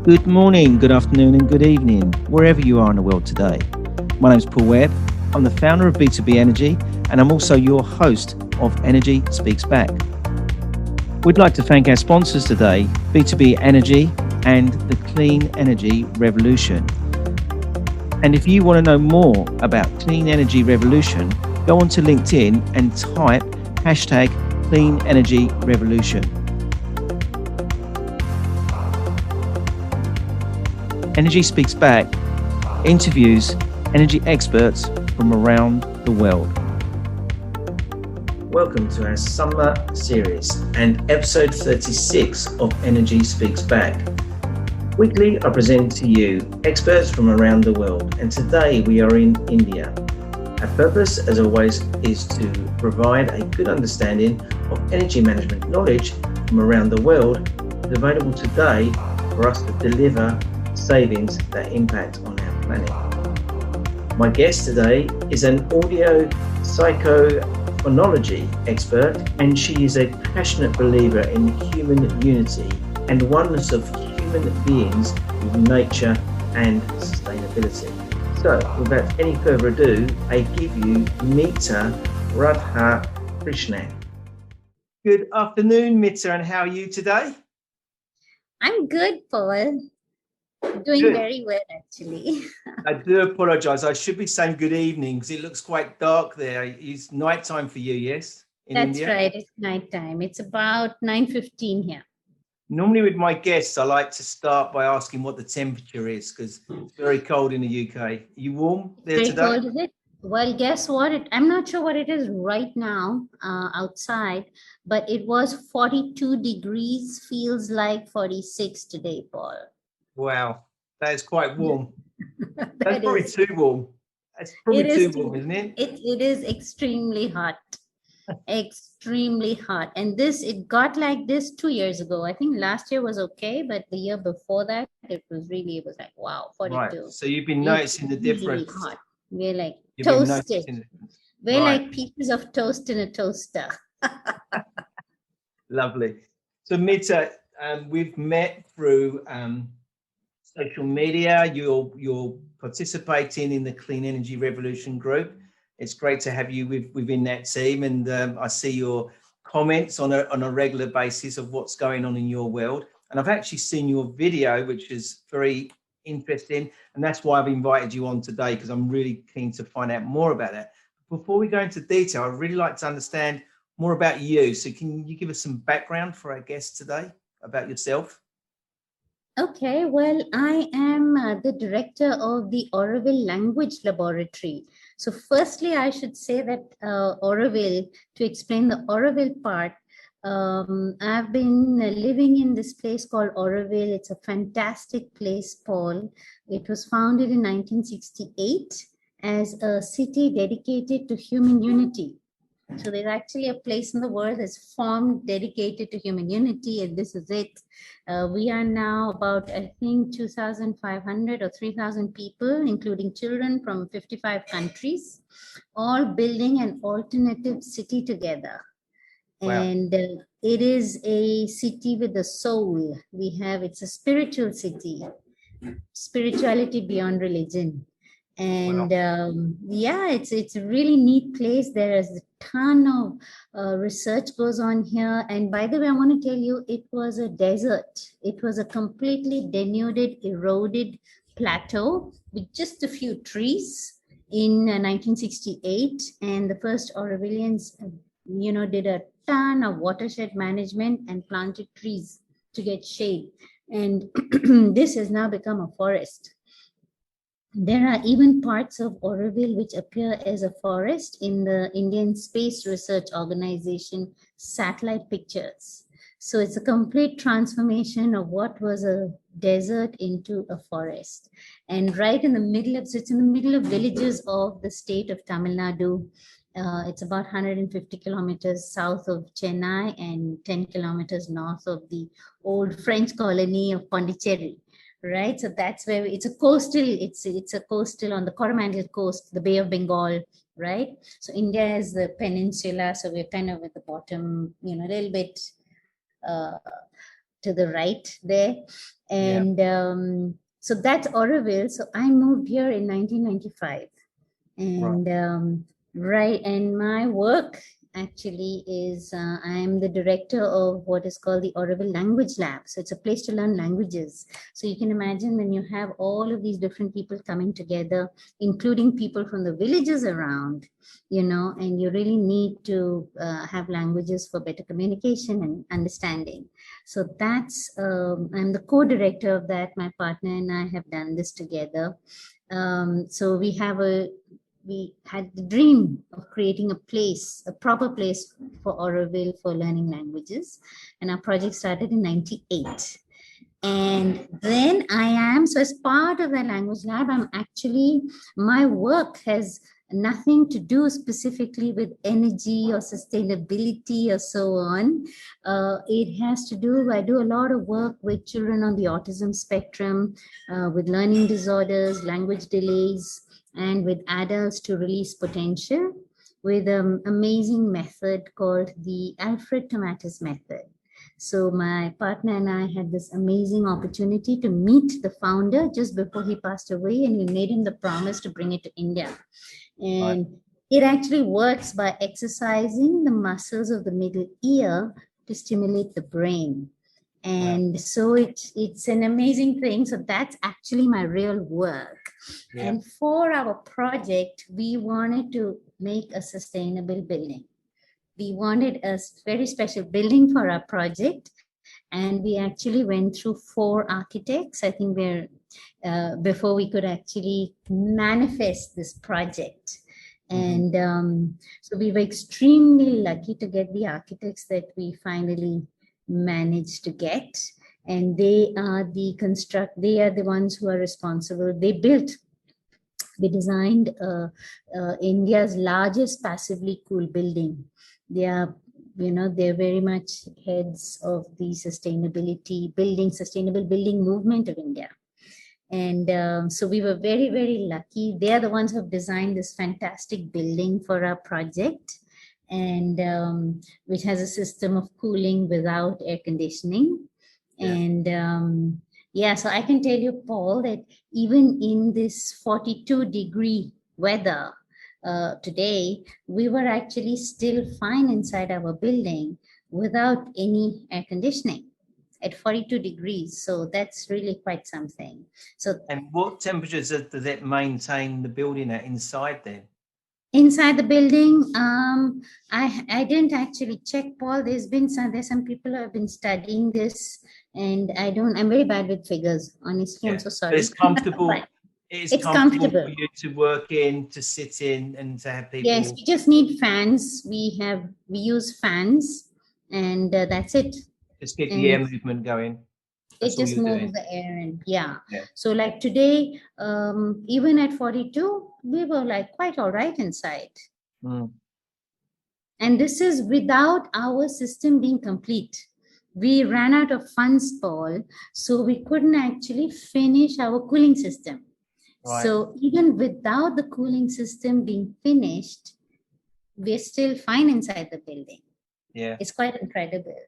Good morning, good afternoon, and good evening, wherever you are in the world today. My name is Paul Webb. I'm the founder of B2B Energy, and I'm also your host of Energy Speaks Back. We'd like to thank our sponsors today, B2B Energy and the Clean Energy Revolution. And if you want to know more about Clean Energy Revolution, go onto LinkedIn and type hashtag Clean Energy Revolution. Energy Speaks Back interviews energy experts from around the world. Welcome to our summer series and episode 36 of Energy Speaks Back. Weekly, I present to you experts from around the world, and today we are in India. Our purpose, as always, is to provide a good understanding of energy management knowledge from around the world available today for us to deliver savings that impact on our planet. My guest today is an audio Psycho Phonology expert, and she is a passionate believer in human unity and oneness of human beings with nature and sustainability. So, without any further ado, I give you Mita Radhakrishnan. Good afternoon, Mita, and how are you today? I'm good, Paul. Doing good. Very well, actually. I do apologise. I should be saying good evening because it looks quite dark there. It's nighttime for you, yes? That's India? Right. It's nighttime. It's about 9:15 here. Normally with my guests, I like to start by asking what the temperature is because it's very cold in the UK. Are you warm there today? Very cold, is it? Well, guess what? I'm not sure what it is right now outside, but it was 42 degrees, feels like 46 today, Paul. Wow, that is quite warm. That's probably too warm. That's probably too warm, isn't it? It is extremely hot. Extremely hot. And it got like this 2 years ago. I think last year was okay, but the year before that, it was like, wow, 42. Right. So you've been noticing the difference. Really hot. We're like toasted. We're like pieces of toast in a toaster. Lovely. So Mita, we've met through social media. You're participating in the Clean Energy Revolution group. It's great to have you within that team, and I see your comments on a regular basis of what's going on in your world. And I've actually seen your video, which is very interesting, and that's why I've invited you on today, because I'm really keen to find out more about it. Before we go into detail, I'd really like to understand more about you. So can you give us some background for our guests today about yourself? Okay, well, I am the director of the Auroville Language Laboratory. So firstly, I should say that Auroville, to explain the Auroville part, I've been living in this place called Auroville. It's a fantastic place, Paul. It was founded in 1968 as a city dedicated to human unity. So there's actually a place in the world that's formed dedicated to human unity, and this is it. We are now about, I think, 2,500 or 3,000 people, including children from 55 countries, all building an alternative city together. Wow. And it is a city with a soul. It's a spiritual city, spirituality beyond religion. And wow. It's a really neat place. There is a ton of research goes on here. And by the way, I want to tell you, it was a desert. It was a completely denuded, eroded plateau with just a few trees in 1968. And the first Aurovillians, did a ton of watershed management and planted trees to get shade. And this has now become a forest. There are even parts of Auroville which appear as a forest in the Indian Space Research Organization satellite pictures. So it's a complete transformation of what was a desert into a forest. And right in the middle it's in the middle of villages of the state of Tamil Nadu. It's about 150 kilometers south of Chennai and 10 kilometers north of the old French colony of Pondicherry. Right, so that's where it's a coastal on the Coromandel coast, the Bay of Bengal, right? So India is the peninsula, so we're kind of at the bottom, a little bit to the right there. And so that's Auroville. So I moved here in 1995. And and my work actually is I'm the director of what is called the Auroville Language Lab. So it's a place to learn languages. So you can imagine when you have all of these different people coming together, including people from the villages around, you know, and you really need to have languages for better communication and understanding. So that's, I'm the co-director of that. My partner and I have done this together. So we had the dream of creating a place, a proper place for Auroville for learning languages. And our project started in 98. And then so as part of the language lab, my work has nothing to do specifically with energy or sustainability or so on. It has to do, I do a lot of work with children on the autism spectrum, with learning disorders, language delays, and with adults to release potential with an amazing method called the Alfred Tomatis method. So my partner and I had this amazing opportunity to meet the founder just before he passed away, and we made him the promise to bring it to India. And it actually works by exercising the muscles of the middle ear to stimulate the brain. And so it's an amazing thing. So that's actually my real work. Yeah. And for our project, we wanted to make a sustainable building. We wanted a very special building for our project. And we actually went through 4 architects. I think before we could actually manifest this project. And so we were extremely lucky to get the architects that we finally managed to get, and they are the ones who are responsible. They designed India's largest passively cooled building. They are, they're very much heads of the sustainable building movement of India. And so we were very, very lucky. They are the ones who have designed this fantastic building for our project, and which has a system of cooling without air conditioning. Yeah. And so I can tell you, Paul, that even in this 42-degree weather today, we were actually still fine inside our building without any air conditioning at 42 degrees. So that's really quite something. And what temperatures does that maintain the building at inside then? Inside the building, I didn't actually check, Paul. There's some people who have been studying this, and I'm very bad with figures, honestly. I'm so sorry. But it's comfortable. It's comfortable for you to work in, to sit in, and to have people. Yes, we just need fans. We use fans, and that's it. Just get the air movement going. It just moves the air in. Yeah. So like today, even at 42, we were like quite all right inside. And this is without our system being complete. We ran out of funds, Paul, so we couldn't actually finish our cooling system. Right. So even without the cooling system being finished, we're still fine inside the building. Yeah. It's quite incredible.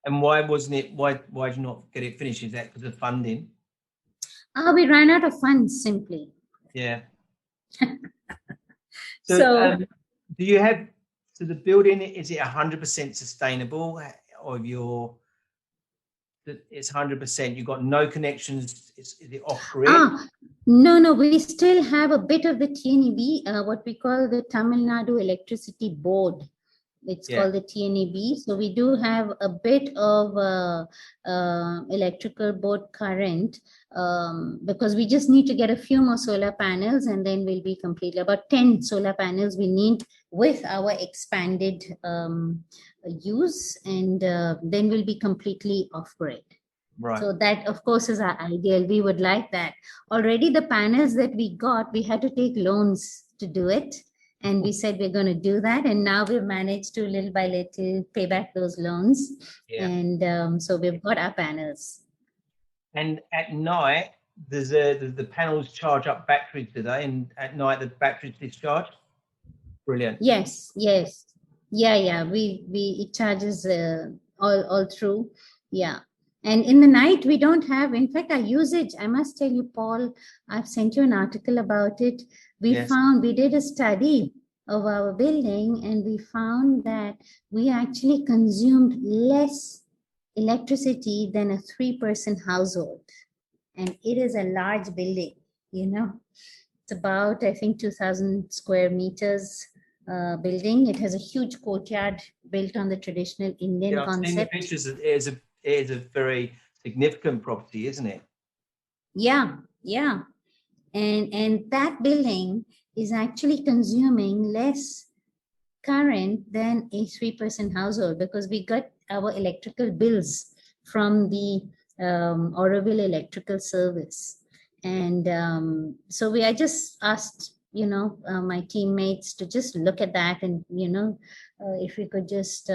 And why did you not get it finished? Is that because of funding? We ran out of funds, simply. Yeah. So do you have, so the building, is it 100% sustainable, or it's 100%, you've got no connections, is it off grid? No, we still have a bit of the TNEB, what we call the Tamil Nadu Electricity Board. It's called the TNEB. So we do have a bit of electrical board current, because we just need to get a few more solar panels, and then we'll be completely, about 10 solar panels we need with our expanded use, and then we'll be completely off-grid. Right. So that, of course, is our ideal. We would like that. Already the panels that we got, we had to take loans to do it. And we said we're going to do that. And now we've managed to little by little pay back those loans. Yeah. And so we've got our panels. And at night, the panels charge up batteries today, and at night the batteries discharge? Brilliant. Yes. Yeah. It charges all through. Yeah. And in the night, we don't have, in fact, our usage, I must tell you, Paul, I've sent you an article about it. We did a study of our building, and we found that we actually consumed less electricity than a 3-person household. And it is a large building, It's about, I think, 2,000 square meters building. It has a huge courtyard built on the traditional Indian concept. I've seen the pictures. It is a very significant property, isn't it? Yeah. And that building is actually consuming less current than a 3-person household, because we got our electrical bills from the Auroville Electrical Service. And I just asked, my teammates to just look at that, and, if we could just,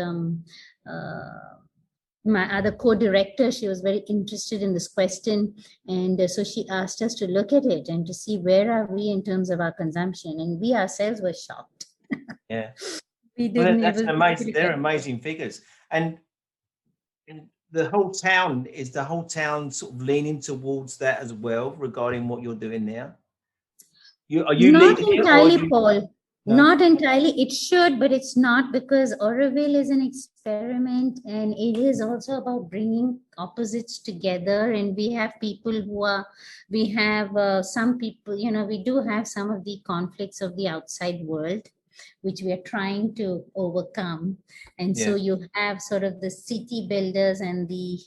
my other co-director, she was very interested in this question. And so she asked us to look at it and to see where are we in terms of our consumption. And we ourselves were shocked. Yeah. We didn't that's amazing. They're amazing figures. And the whole town sort of leaning towards that as well, regarding what you're doing now? Are you not leading entirely, Paul? No? Not entirely. It should, but it's not, because Auroville is an experiment, and it is also about bringing opposites together. And we have people some people, we do have some of the conflicts of the outside world, which we are trying to overcome. And so you have sort of the city builders and the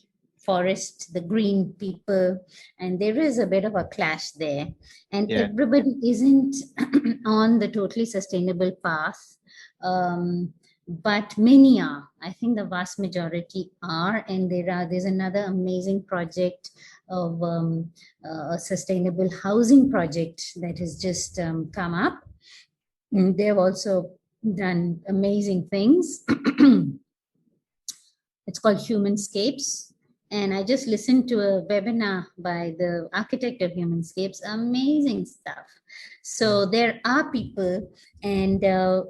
forest, the green people, and there is a bit of a clash there. And everybody isn't on the totally sustainable path, but many are. I think the vast majority are. And there's another amazing project of a sustainable housing project that has just come up. They've also done amazing things. It's called Humanscapes. And I just listened to a webinar by the architect of Humanscapes. Amazing stuff. So there are people, and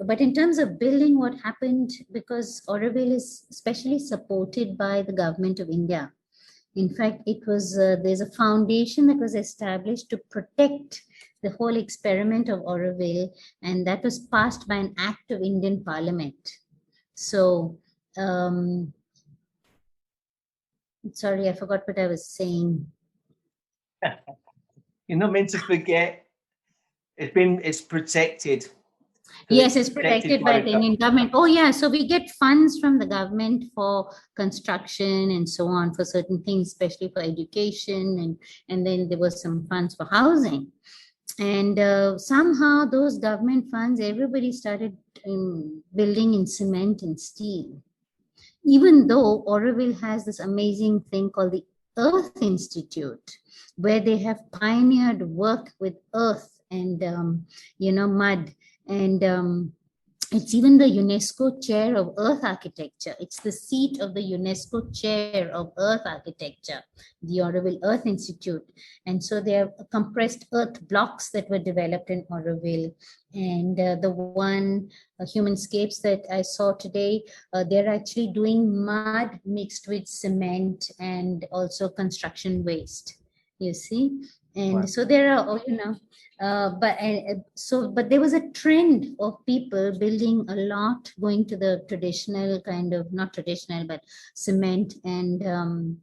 but in terms of building, what happened, because Auroville is especially supported by the government of India. In fact, it was there's a foundation that was established to protect the whole experiment of Auroville, and that was passed by an act of Indian Parliament. So, sorry, I forgot what I was saying. You're not meant to forget. It's protected. Yes, it's protected by the Indian government. Oh, yeah. So we get funds from the government for construction and so on, for certain things, especially for education. And then there was some funds for housing. And somehow those government funds, everybody started building in cement and steel. Even though Auroville has this amazing thing called the Earth Institute, where they have pioneered work with earth and, mud. And it's even the UNESCO Chair of Earth Architecture. It's the seat of the UNESCO Chair of Earth Architecture, the Auroville Earth Institute. And so there are compressed earth blocks that were developed in Auroville. And the one Humanscapes that I saw today, they're actually doing mud mixed with cement and also construction waste, you see. And so there are, but there was a trend of people building a lot, going to the traditional kind of, not traditional, but cement and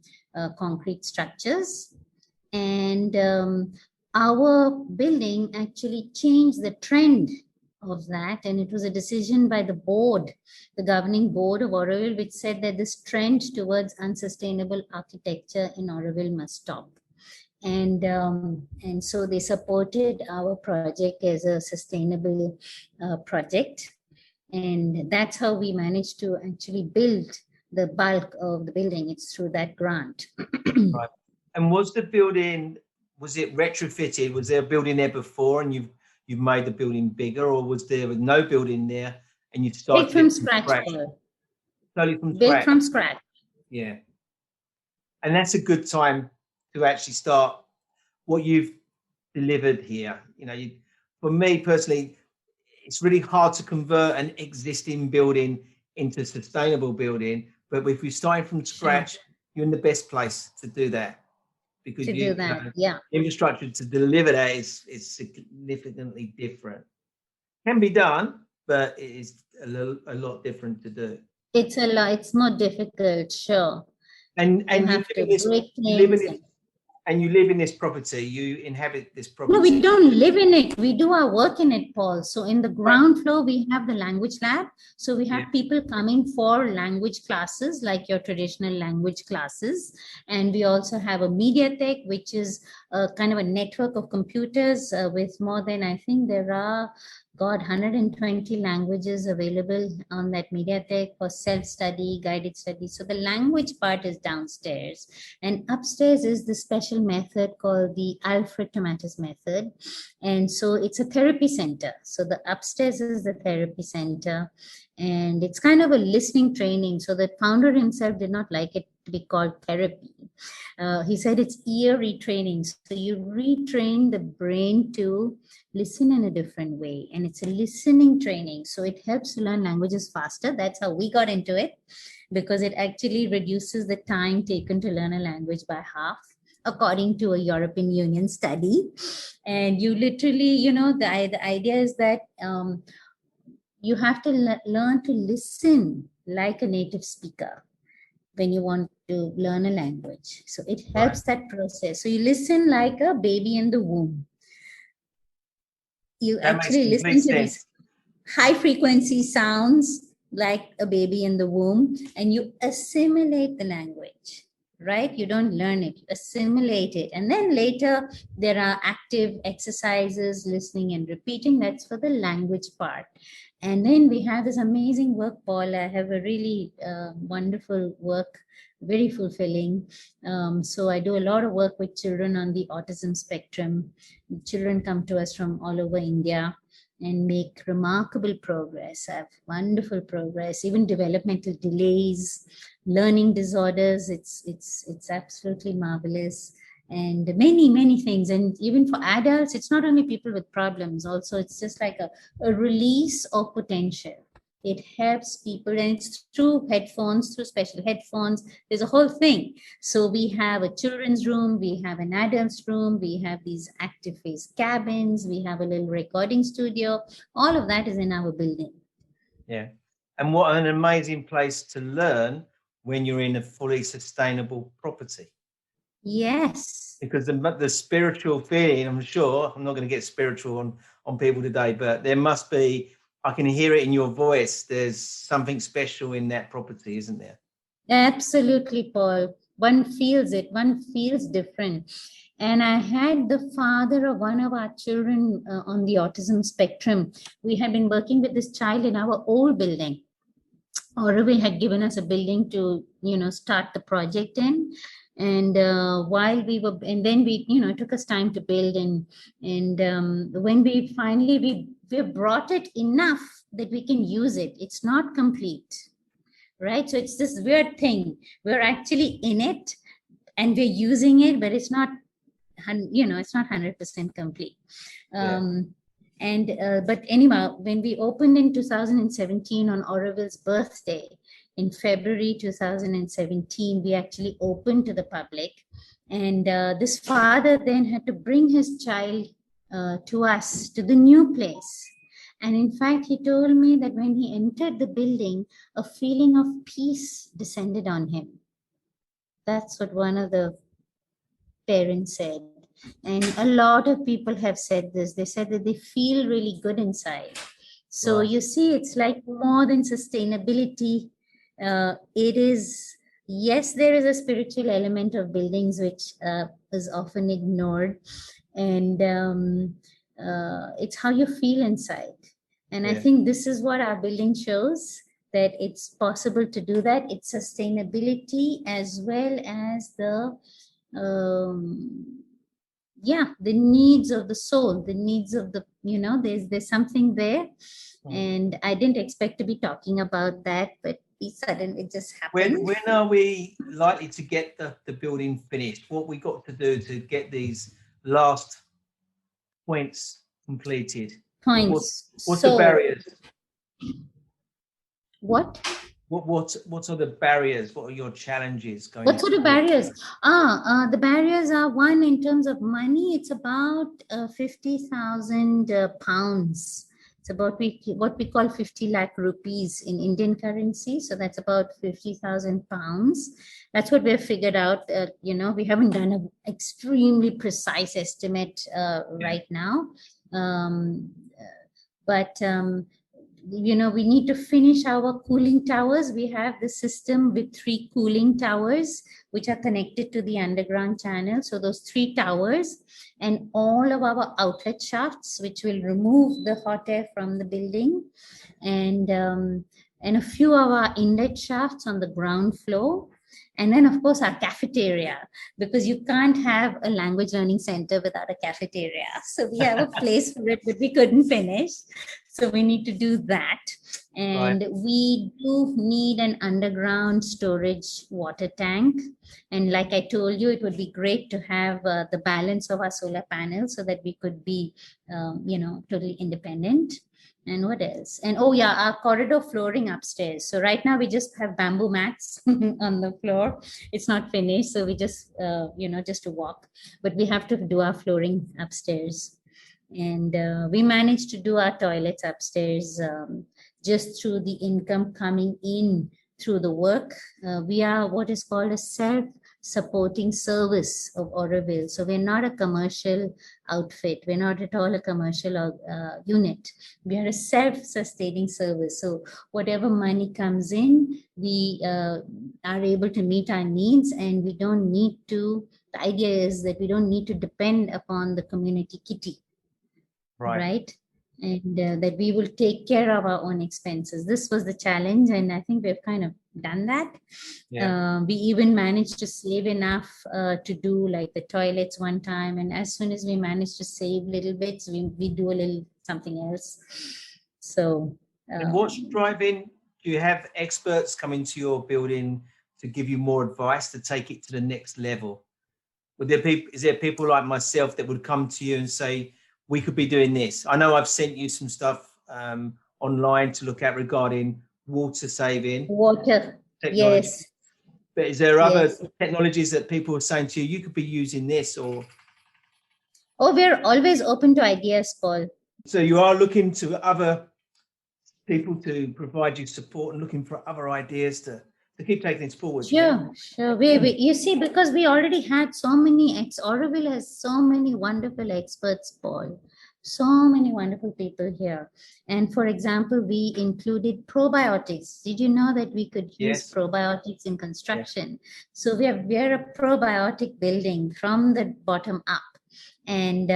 concrete structures. And our building actually changed the trend of that. And it was a decision by the board, the governing board of Auroville, which said that this trend towards unsustainable architecture in Auroville must stop. And so they supported our project as a sustainable project. And that's how we managed to actually build the bulk of the building. It's through that grant. Right. And was the building, was it retrofitted? Was there a building there before and you've made the building bigger, or was there no building there and you started from scratch? Totally from built scratch. From scratch. Yeah. And that's a good time to actually start what you've delivered here. For me personally, it's really hard to convert an existing building into a sustainable building. But if we're starting from scratch, you're in the best place to do that, because do that. Yeah. Infrastructure to deliver that is significantly different. Can be done, but it is a lot different to do. It's a lot. It's more difficult, sure. And you have to break things. And you live in this property, you inhabit this property. No, we don't live in it. We do our work in it, Paul. So in the ground floor, we have the language lab. So we have people coming for language classes, like your traditional language classes. And we also have a MediaTek, which is a kind of a network of computers with more than, I think there are, 120 languages available on that MediaTek for self-study, guided study. So the language part is downstairs. And upstairs is the special method called the Alfred Tomatis method. And so it's a therapy center. So the upstairs is the therapy center. And it's kind of a listening training. So the founder himself did not like it to be called therapy. He said it's ear retraining. So you retrain the brain to listen in a different way. And it's a listening training. So it helps to learn languages faster. That's how we got into it, because it actually reduces the time taken to learn a language by half, according to a European Union study. And you literally, the idea is that you have to learn to listen like a native speaker when you want to learn a language. So it helps that process. So you listen like a baby in the womb. You actually listen to these high frequency sounds like a baby in the womb, and you assimilate the language, right? You don't learn it, you assimilate it. And then later there are active exercises, listening and repeating. That's for the language part. And then we have this amazing work, Paul. I have a really wonderful work, very fulfilling. So I do a lot of work with children on the autism spectrum. Children come to us from all over India and make remarkable progress, have wonderful progress, even developmental delays, learning disorders. It's absolutely marvelous. And many things. And even for adults, it's not only people with problems, also it's just like a release of potential. It helps people, and it's through headphones, through special headphones. There's a whole thing. So we have a children's room, we have an adult's room, we have these active phase cabins, we have a little recording studio. All of that is in our building. Yeah. And what an amazing place to learn when you're in a fully sustainable property. Yes. Because the spiritual feeling, I'm sure, I'm not going to get spiritual on people today, but there must be, I can hear it in your voice, there's something special in that property, isn't there? Absolutely, Paul. One feels it, one feels different. And I had the father of one of our children on the autism spectrum. We had been working with this child in our old building. Auroville had given us a building to, start the project in. And while we were, and then we, it took us time to build, and when we finally, we brought it enough that we can use it. It's not complete, right? So it's this weird thing. We're actually in it and we're using it, but it's not, it's not 100% complete. But anyway, when we opened in 2017 on Auroville's birthday, in February 2017, we actually opened to the public. And this father then had to bring his child to us, to the new place. And in fact, he told me that when he entered the building, a feeling of peace descended on him. That's what one of the parents said. And a lot of people have said this. They said that they feel really good inside. So you see, it's like more than sustainability. It is, yes, there is a spiritual element of buildings which is often ignored, and it's how you feel inside. And I think this is what our building shows, that it's possible to do that. It's sustainability as well as the needs of the soul, the needs of the, there's something there. And I didn't expect to be talking about that, but suddenly it just happened. When are we likely to get the building finished? What we got to do to get these last points completed? What's the barriers? What What are the barriers? What are your challenges going? What sort of barriers? The barriers are, one, in terms of money, it's about 50,000 pounds. It's about what we call 50 lakh rupees in Indian currency. So that's about 50,000 pounds. That's what we've figured out. We haven't done an extremely precise estimate right now. We need to finish our cooling towers. We have the system with 3 cooling towers, which are connected to the underground channel. So those 3 towers and all of our outlet shafts, which will remove the hot air from the building, and a few of our inlet shafts on the ground floor. And then, of course, our cafeteria, because you can't have a language learning center without a cafeteria. So we have a place for it, but we couldn't finish. So we need to do that. And Right. we do need an underground storage water tank. And like I told you, it would be great to have the balance of our solar panels so that we could be, totally independent. And what else? And our corridor flooring upstairs. So right now we just have bamboo mats on the floor. It's not finished. So we just, just to walk, but we have to do our flooring upstairs. And we managed to do our toilets upstairs just through the income coming in through the work. We are what is called a self-supporting service of Auroville. So we're not a commercial outfit. We're not at all a commercial unit. We are a self-sustaining service. So whatever money comes in, we are able to meet our needs, and we don't need to, the idea is that we don't need to depend upon the community kitty. Right? And that we will take care of our own expenses. This was the challenge, and I think we've kind of done that. Yeah. We even managed to save enough to do like the toilets one time, and as soon as we managed to save little bits, we do a little something else. So and what's driving? Do you have experts coming to your building to give you more advice to take it to the next level? Is there people like myself that would come to you and say, we could be doing this? I know I've sent you some stuff online to look at regarding water saving. Water, yes. But is there other technologies that people are saying to you, you could be using this? Or? Oh, we're always open to ideas, Paul. So you are looking to other people to provide you support and looking for other ideas to keep taking this forward. Sure. You see, because we already had so many, Auroville has so many wonderful experts, Paul. So many wonderful people here. And for example, we included probiotics. Did you know that we could use probiotics in construction? Yes. So we're a probiotic building from the bottom up. And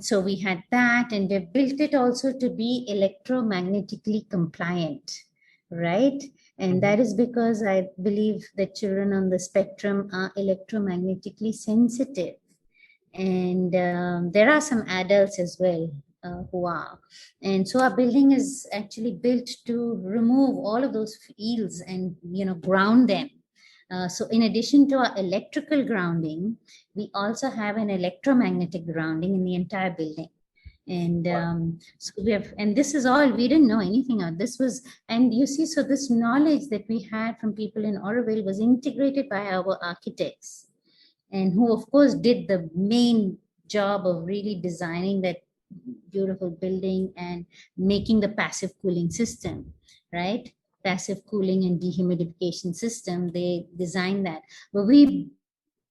so we had that, and we built it also to be electromagnetically compliant. Right? And that is because I believe that children on the spectrum are electromagnetically sensitive. And there are some adults as well who are. And so our building is actually built to remove all of those fields and, ground them. So in addition to our electrical grounding, we also have an electromagnetic grounding in the entire building. And so and this is all, we didn't know anything of this was, and you see, so this knowledge that we had from people in Auroville was integrated by our architects, and who of course did the main job of really designing that beautiful building and making the passive cooling system, right? Passive cooling and dehumidification system, they designed that. But we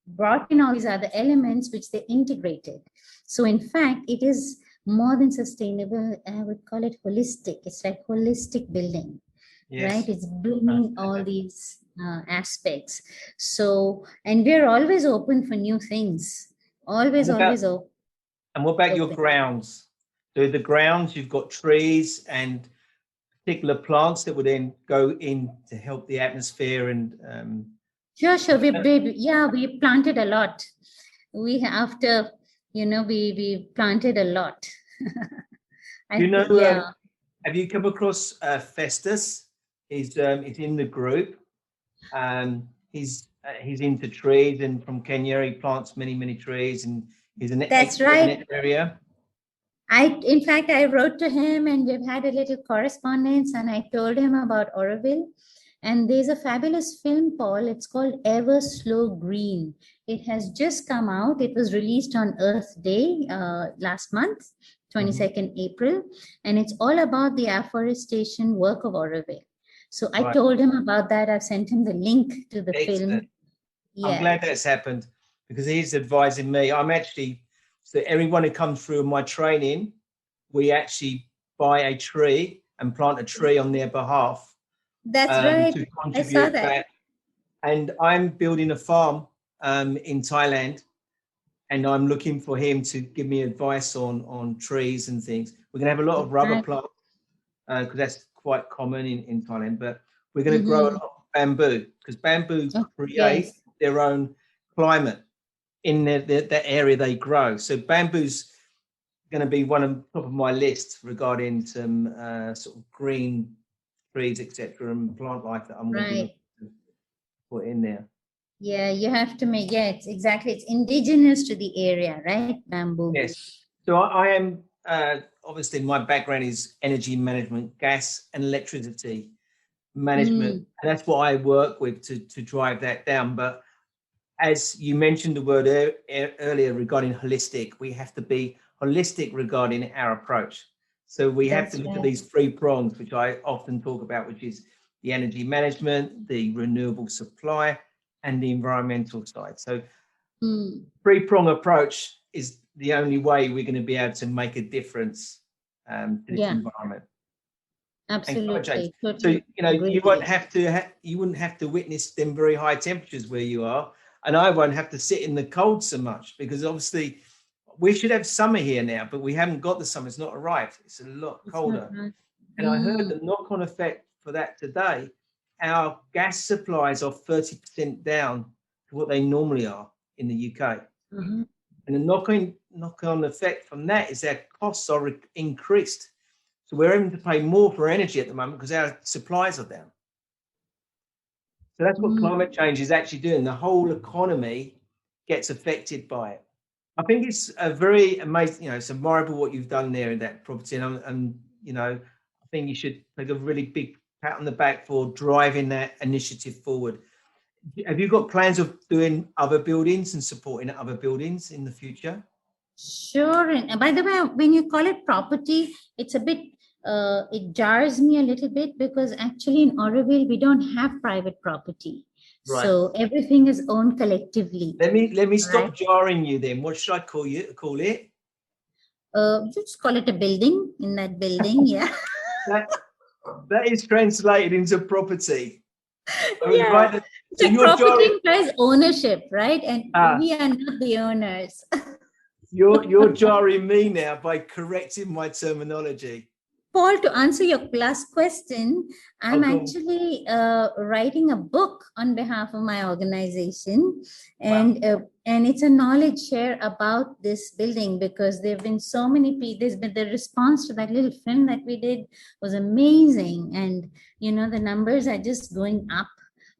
brought in all these other elements which they integrated. So in fact, it is more than sustainable. I would call it holistic. It's like holistic building, right? It's bringing all these aspects. So, and we're always open for new things. Always open. And what about your grounds? So the grounds, you've got trees and particular plants that would then go in to help the atmosphere and. Sure. We planted a lot. We planted a lot. Have you come across Festus? He's in the group. He's into trees, and from Kenya he plants many trees, and he's an expert in that area. In fact, I wrote to him and we've had a little correspondence, and I told him about Auroville. And there's a fabulous film, Paul. It's called Ever Slow Green. It has just come out. It was released on Earth Day last month, 22nd April. And it's all about the afforestation work of Auroville. So I told him about that. I've sent him the link to the film. Yeah. I'm glad that's happened, because he's advising me. So everyone who comes through my training, we actually buy a tree and plant a tree on their behalf. That's right. To contribute I saw that. Back. And I'm building a farm in Thailand, and I'm looking for him to give me advice on trees and things. We're going to have a lot of rubber plants, because that's quite common in Thailand, but we're going to grow a lot of bamboo, because bamboo create their own climate in the area they grow. So bamboo's going to be one of top of my list regarding some sort of green trees, etc., and plant life that I'm going to put in there. Yeah, you have to make, it's exactly, it's indigenous to the area, right? Bamboo. Yes. So I am, obviously my background is energy management, gas and electricity management. And that's what I work with to drive that down. But as you mentioned the word earlier regarding holistic, we have to be holistic regarding our approach. So we have to look at these 3 prongs, which I often talk about, which is the energy management, the renewable supply, and the environmental side. So 3-prong approach is the only way we're going to be able to make a difference to this environment. Absolutely. So you won't have to you wouldn't have to witness them very high temperatures where you are, and I won't have to sit in the cold so much, because obviously we should have summer here now, but we haven't got the summer. It's not arrived. It's a lot colder. And I heard the knock-on effect for that today. Our gas supplies are 30% down to what they normally are in the UK. And the knock-on effect from that is our costs are increased. So we're having to pay more for energy at the moment because our supplies are down. So that's what climate change is actually doing. The whole economy gets affected by it. I think it's a very amazing, it's admirable what you've done there in that property. And I think you should take a really big pat on the back for driving that initiative forward. Have you got plans of doing other buildings and supporting other buildings in the future? Sure. And by the way, when you call it property, it's a bit, it jars me a little bit, because actually in Auroville, we don't have private property. Right. So everything is owned collectively. Let me stop jarring you then. What should I call it? Just call it a building. In that building, yeah. That is translated into property. So property implies ownership, right? And we are not the owners. You're jarring me now by correcting my terminology. Paul, to answer your last question, I'm actually writing a book on behalf of my organization, and it's a knowledge share about this building, because there have been so many people. The response to that little film that we did was amazing, and the numbers are just going up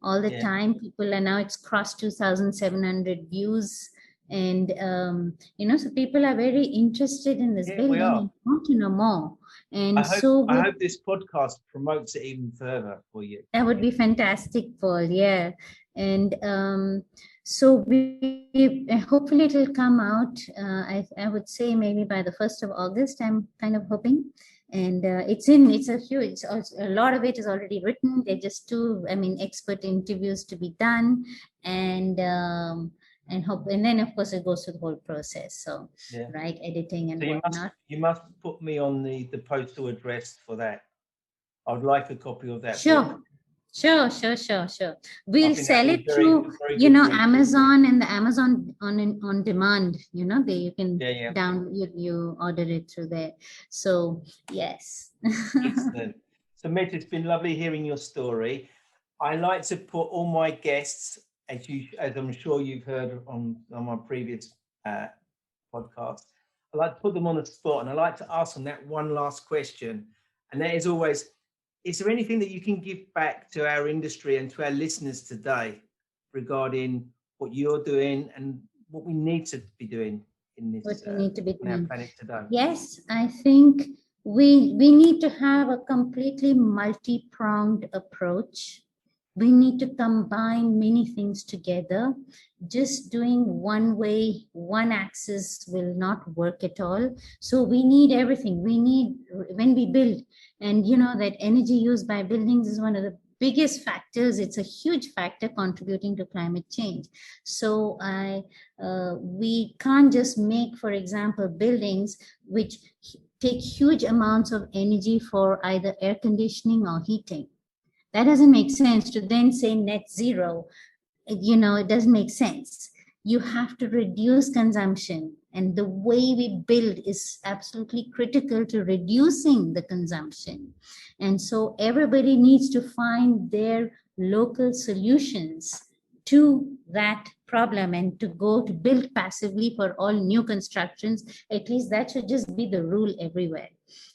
all the time. People are now, it's crossed 2,700 views. And, so people are very interested in this building and want to know more. And I hope this podcast promotes it even further for you. That would be fantastic, Paul. Yeah. And so we hopefully it will come out, I would say maybe by the 1st of August, I'm kind of hoping. And a lot of it is already written. They're just expert interviews to be done. And then of course it goes through the whole process. So editing and whatnot. You must put me on the postal address for that. I would like a copy of that. Sure. We'll sell it through Amazon, and the Amazon on demand. You can you order it through there. So yes. Excellent. So Mita, it's been lovely hearing your story. I like to put all my guests, as I'm sure you've heard on my previous podcast, I like to put them on the spot, and I like to ask them that one last question. And that is always, is there anything that you can give back to our industry and to our listeners today regarding what you're doing and what we need to be doing in this what we need to be on our doing. planet today? Yes, I think we need to have a completely multi-pronged approach. We need to combine many things together. Just doing one way, one axis will not work at all. So we need everything. We need, when we build, and you know that energy used by buildings is one of the biggest factors. It's a huge factor contributing to climate change. So we can't just make, for example, buildings which take huge amounts of energy for either air conditioning or heating. That doesn't make sense to then say net zero. You know, it doesn't make sense. You have to reduce consumption. And the way we build is absolutely critical to reducing the consumption. And so everybody needs to find their local solutions to that problem, and to go to build passively for all new constructions. At least that should just be the rule everywhere.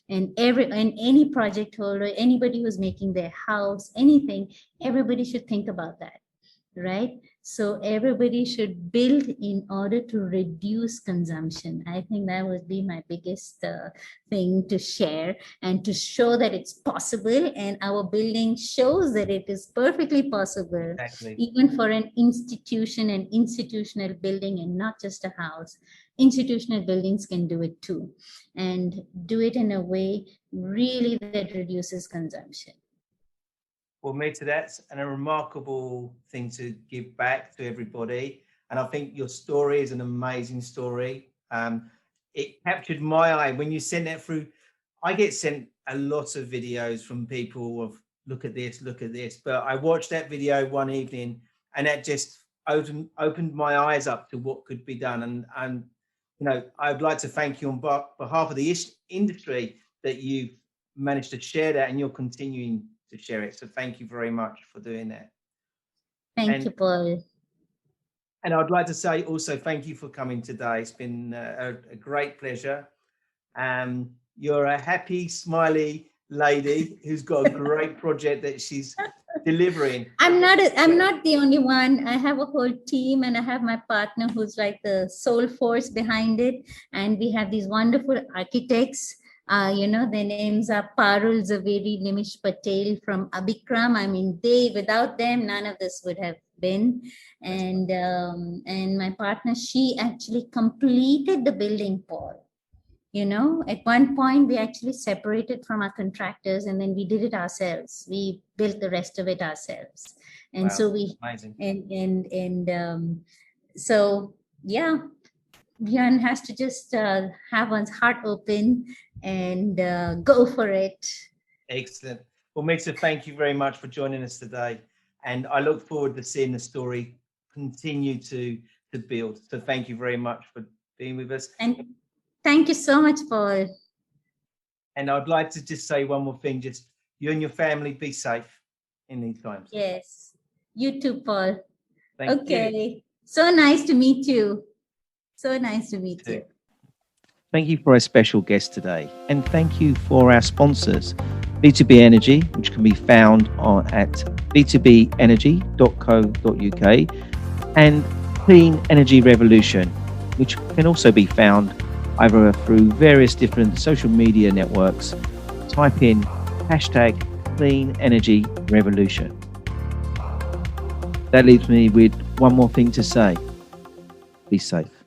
And any project holder, anybody who's making their house, anything, everybody should think about that, right? So everybody should build in order to reduce consumption. I think that would be my biggest thing to share, and to show that it's possible. And our building shows that it is perfectly possible, Exactly. Even for an institution, an institutional building, and not just a house. Institutional buildings can do it too, and do it in a way really that reduces consumption. Well, Mita, that's a remarkable thing to give back to everybody. And I think your story is an amazing story. It captured my eye when you sent that through. I get sent a lot of videos from people of look at this. But I watched that video one evening, and that just opened my eyes up to what could be done. And you know, I'd like to thank you on behalf of the industry that you've managed to share that, and you're continuing to share it. So thank you very much for doing that. Thank you, Paul. And I'd like to say also thank you for coming today. It's been a great pleasure. You're a happy, smiley lady who's got a great project that she's delivering. I'm not the only one. I have a whole team, and I have my partner who's like the soul force behind it. And we have these wonderful architects. You know, their names are Parul Zaveri, Nimish Patel from Abhikram. I mean, without them, none of this would have been. And my partner, she actually completed the building, Paul. You know, at one point we actually separated from our contractors, and then we did it ourselves. We built the rest of it ourselves. And wow, so we, amazing. So yeah, Björn has to just have one's heart open and go for it. Excellent. Well, Mita, thank you very much for joining us today. And I look forward to seeing the story continue to build. So thank you very much for being with us. And thank you so much, Paul. And I'd like to just say one more thing, just you and your family be safe in these times. Yes, you too, Paul. Thank you. So nice to meet you. So nice to meet you. Thank you for our special guest today. And thank you for our sponsors, B2B Energy, which can be found at b2benergy.co.uk, and Clean Energy Revolution, which can also be found either through various different social media networks. Type in #CleanEnergyRevolution. That leaves me with one more thing to say. Be safe.